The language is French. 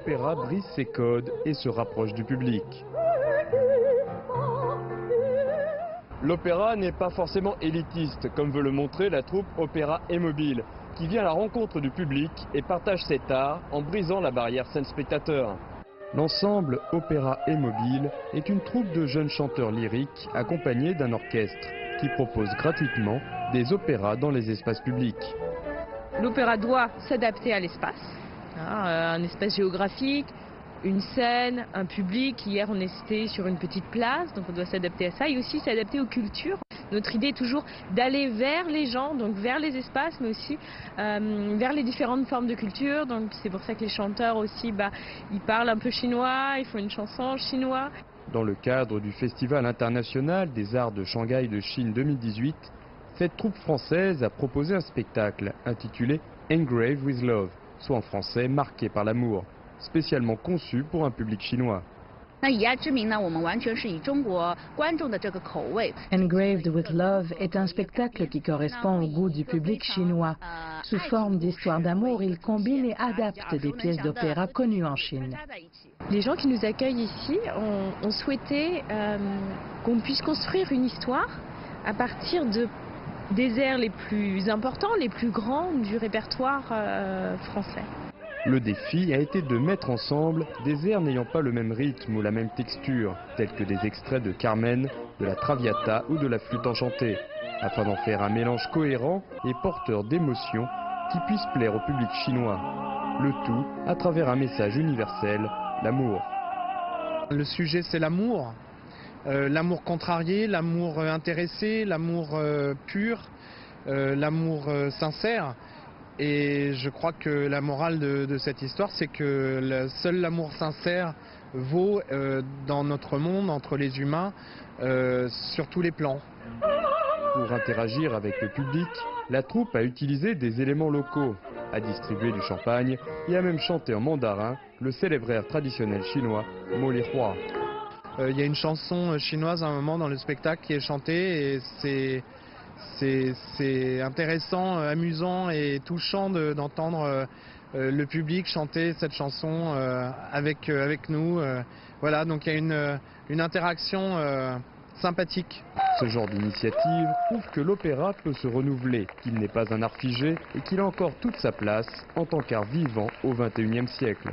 l'opéra brise ses codes et se rapproche du public. L'opéra n'est pas forcément élitiste, comme veut le montrer la troupe Opéra et Mobile, qui vient à la rencontre du public et partage cet art en brisant la barrière scène-spectateur. L'ensemble Opéra et Mobile est une troupe de jeunes chanteurs lyriques accompagnés d'un orchestre qui propose gratuitement des opéras dans les espaces publics. L'opéra doit s'adapter à l'espace, un espace géographique, une scène, un public. Hier on était sur une petite place, donc on doit s'adapter à ça et aussi s'adapter aux cultures. Notre idée est toujours d'aller vers les gens, donc vers les espaces, mais aussi vers les différentes formes de culture. Donc c'est pour ça que les chanteurs aussi, ils parlent un peu chinois, ils font une chanson en chinois. Dans le cadre du Festival international des arts de Shanghai de Chine 2018, cette troupe française a proposé un spectacle intitulé Engraved with Love, soit en français marqué par l'amour, spécialement conçu pour un public chinois. Engraved with Love est un spectacle qui correspond au goût du public chinois. Sous forme d'histoire d'amour, il combine et adapte des pièces d'opéra connues en Chine. Les gens qui nous accueillent ici ont souhaité qu'on puisse construire une histoire à partir des airs les plus importants, les plus grands du répertoire français. Le défi a été de mettre ensemble des airs n'ayant pas le même rythme ou la même texture, tels que des extraits de Carmen, de la Traviata ou de la flûte enchantée, afin d'en faire un mélange cohérent et porteur d'émotions qui puisse plaire au public chinois. Le tout à travers un message universel, l'amour. Le sujet c'est l'amour, l'amour contrarié, l'amour intéressé, l'amour pur, l'amour sincère. Et je crois que la morale de cette histoire, c'est que seul l'amour sincère vaut dans notre monde, entre les humains, sur tous les plans. Pour interagir avec le public, la troupe a utilisé des éléments locaux, a distribué du champagne et a même chanté en mandarin le célèbre air traditionnel chinois, Mo Li Hua. Il y a une chanson chinoise à un moment dans le spectacle qui est chantée et c'est intéressant, amusant et touchant d'entendre le public chanter cette chanson avec nous. Voilà, donc il y a une interaction sympathique. Ce genre d'initiative prouve que l'opéra peut se renouveler, qu'il n'est pas un art figé et qu'il a encore toute sa place en tant qu'art vivant au XXIe siècle.